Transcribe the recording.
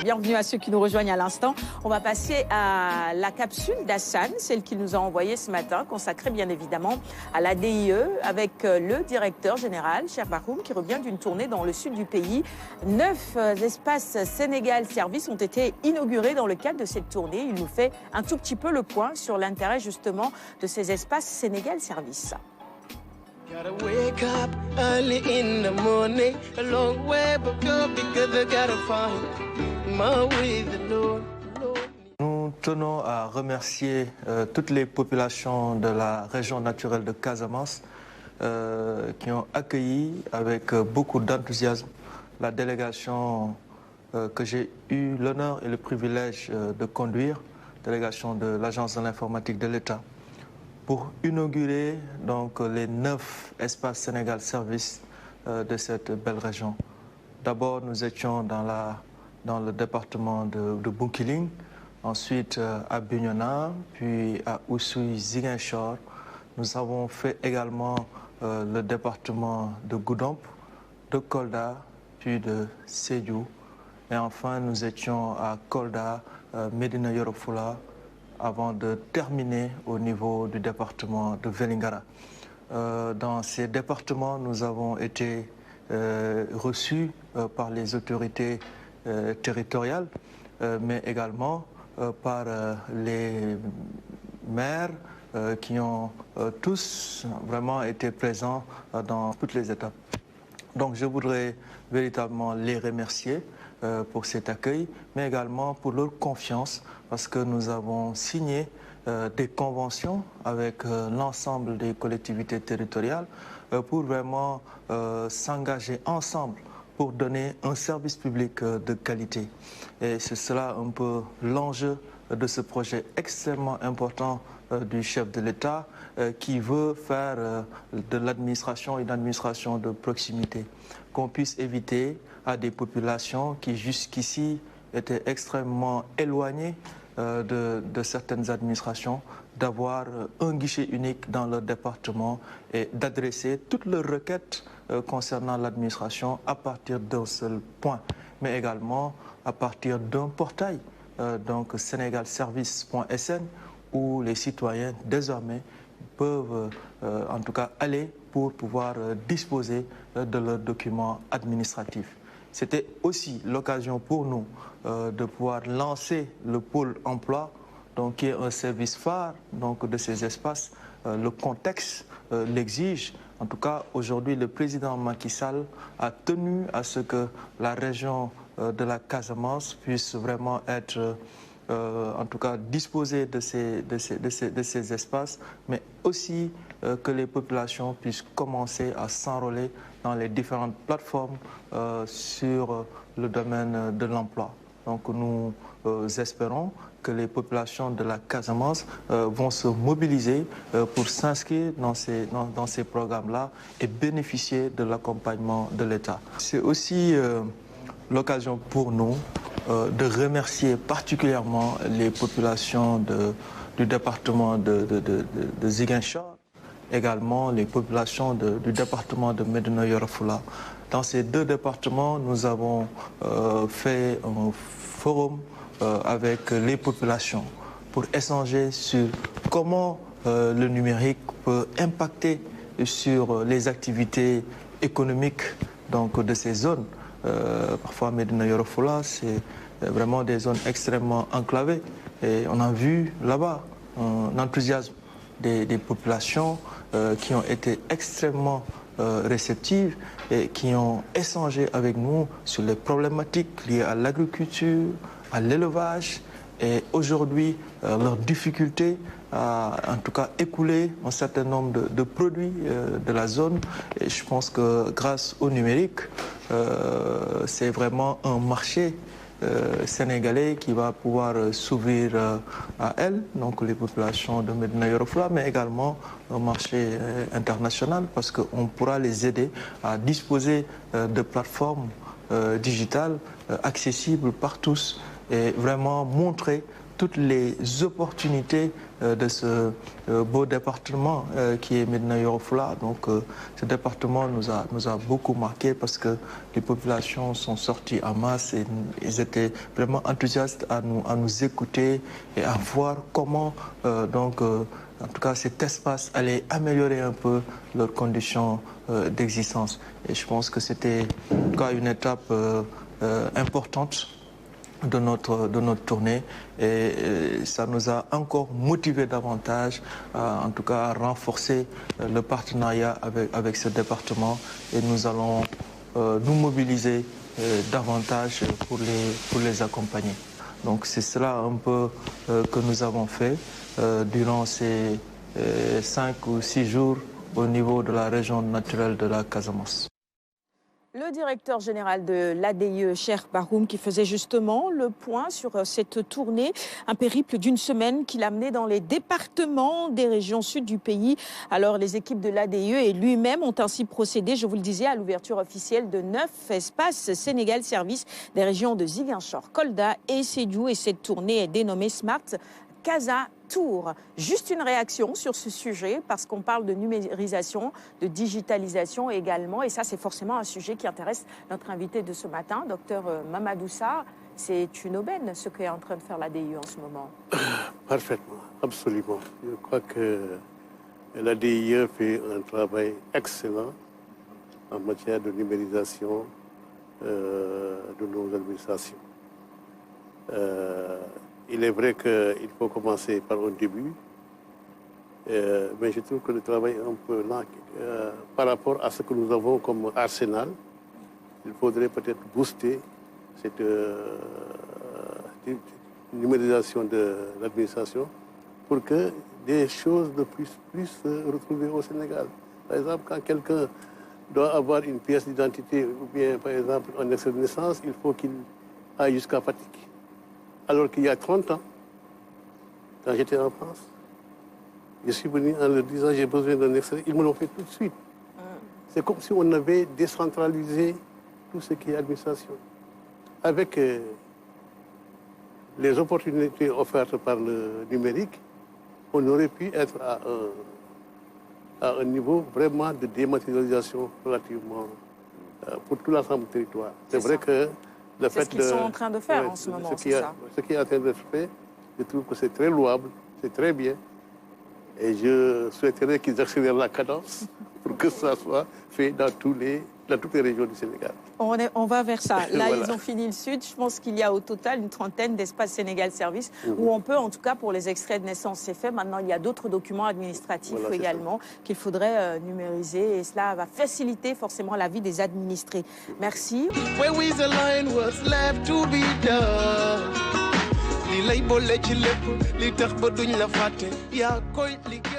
bienvenue à ceux qui nous rejoignent à l'instant. On va passer à la capsule d'Hassan, celle qu'il nous a envoyée ce matin, consacrée bien évidemment à la DIE, avec le directeur général, Cheikh Bakhoum, qui revient d'une tournée dans le sud du pays. 9 espaces Sénégal Service ont été inaugurés dans le cadre de cette tournée. Il nous fait un tout petit peu le point sur l'intérêt justement de ces espaces Sénégal Service. Gotta wake up early in the morning, a long way but go because I gotta find my way the Lord. Nous tenons à remercier toutes les populations de la région naturelle de Casamance qui ont accueilli avec beaucoup d'enthousiasme la délégation que j'ai eu l'honneur et le privilège de conduire, délégation de l'Agence de l'informatique de l'État, pour inaugurer donc les 9 espaces Sénégal Service de cette belle région. D'abord, nous étions dans le département de Bounkiling, ensuite à Bignona, puis à Oussouye, Ziguinchor. Nous avons fait également le département de Goudomp, de Kolda, puis de Sédhiou. Et enfin, nous étions à Kolda, Médina Yoro Fula, avant de terminer au niveau du département de Vélingara. Dans ces départements, nous avons été reçus par les autorités territoriales, mais également par les maires qui ont tous vraiment été présents dans toutes les étapes. Donc je voudrais véritablement les remercier pour cet accueil, mais également pour leur confiance, parce que nous avons signé des conventions avec l'ensemble des collectivités territoriales pour vraiment s'engager ensemble pour donner un service public de qualité. Et c'est cela un peu l'enjeu de ce projet extrêmement important du chef de l'État qui veut faire de l'administration une administration de proximité, qu'on puisse éviter à des populations qui jusqu'ici étaient extrêmement éloignées de certaines administrations, d'avoir un guichet unique dans leur département et d'adresser toutes leurs requêtes concernant l'administration à partir d'un seul point, mais également à partir d'un portail, donc sénégalservice.sn, où les citoyens désormais peuvent en tout cas aller pour pouvoir disposer de leurs documents administratifs. C'était aussi l'occasion pour nous de pouvoir lancer le pôle emploi, donc qui est un service phare donc, de ces espaces. Le contexte l'exige. En tout cas, aujourd'hui, le président Macky Sall a tenu à ce que la région de la Casamance puisse vraiment être en tout cas disposer de ces espaces, mais aussi que les populations puissent commencer à s'enrôler dans les différentes plateformes sur le domaine de l'emploi. Donc nous espérons que les populations de la Casamance vont se mobiliser pour s'inscrire dans ces programmes-là et bénéficier de l'accompagnement de l'État. C'est aussi l'occasion pour nous de remercier particulièrement les populations du département de Ziguinchor, également les populations du département de Médina Yoro Fula. Dans ces deux départements, nous avons fait un forum avec les populations pour échanger sur comment le numérique peut impacter sur les activités économiques donc, de ces zones. Parfois, Médina Yoro Fula, c'est vraiment des zones extrêmement enclavées. Et on a vu là-bas un enthousiasme des populations qui ont été extrêmement réceptives et qui ont échangé avec nous sur les problématiques liées à l'agriculture, à l'élevage et aujourd'hui leurs difficultés à en tout cas écouler un certain nombre de produits de la zone. Et je pense que grâce au numérique, c'est vraiment un marché sénégalais qui va pouvoir s'ouvrir à elles, donc les populations de Médina Yoro Fula, mais également un marché international parce qu'on pourra les aider à disposer de plateformes digitales accessibles par tous et vraiment montrer toutes les opportunités de ce beau département qui est Médina Yoro Foulah. Donc ce département nous a beaucoup marqué parce que les populations sont sorties en masse et ils étaient vraiment enthousiastes à nous écouter et à voir comment en tout cas cet espace allait améliorer un peu leurs conditions d'existence. Et je pense que c'était en tout cas une étape importante de notre tournée et ça nous a encore motivé davantage en tout cas à renforcer le partenariat avec ce département et nous allons nous mobiliser davantage pour les accompagner. Donc c'est cela un peu que nous avons fait durant ces 5 ou 6 jours au niveau de la région naturelle de la Casamance. Le directeur général de l'ADIE, Cheikh Baroum, qui faisait justement le point sur cette tournée, un périple d'une semaine qu'il a mené dans les départements des régions sud du pays. Alors les équipes de l'ADIE et lui-même ont ainsi procédé, je vous le disais, à l'ouverture officielle de 9 espaces Sénégal Service des régions de Ziguinchor, Kolda et Sédhiou. Et cette tournée est dénommée Smart Casa Tour. Juste une réaction sur ce sujet parce qu'on parle de numérisation, de digitalisation également et ça c'est forcément un sujet qui intéresse notre invité de ce matin, docteur Mamadou Sarr. C'est une aubaine ce qu'est en train de faire l'ADIE en ce moment. Parfaitement, absolument. Je crois que l'ADIE fait un travail excellent en matière de numérisation de nos administrations. Il est vrai qu'il faut commencer par un début, mais je trouve que le travail est un peu lent par rapport à ce que nous avons comme arsenal. Il faudrait peut-être booster cette numérisation de l'administration pour que des choses ne puissent plus se retrouver au Sénégal. Par exemple, quand quelqu'un doit avoir une pièce d'identité ou bien, par exemple, un extrait de naissance, il faut qu'il aille jusqu'à Fatick. Alors qu'il y a 30 ans, quand j'étais en France, je suis venu en leur disant j'ai besoin d'un extrait, ils me l'ont fait tout de suite. C'est comme si on avait décentralisé tout ce qui est administration. Avec les opportunités offertes par le numérique, on aurait pu être à un niveau vraiment de dématérialisation relativement pour tout l'ensemble du territoire. C'est vrai que c'est ce qu'ils sont en train de faire en ce moment, c'est ça. Ce qui est en train d'être fait, je trouve que c'est très louable, c'est très bien. Et je souhaiterais qu'ils accélèrent la cadence pour que ça soit fait dans toutes les régions du Sénégal. On va vers ça. Là, Voilà. Ils ont fini le Sud. Je pense qu'il y a au total une trentaine d'espaces Sénégal Service où on peut, en tout cas pour les extraits de naissance, c'est fait. Maintenant, il y a d'autres documents administratifs également qu'il faudrait numériser et cela va faciliter forcément la vie des administrés. Merci. Where is the line was left to be done. Li lay bolé ci lépp li tax ba duñ la fàtte yaa koy liggéey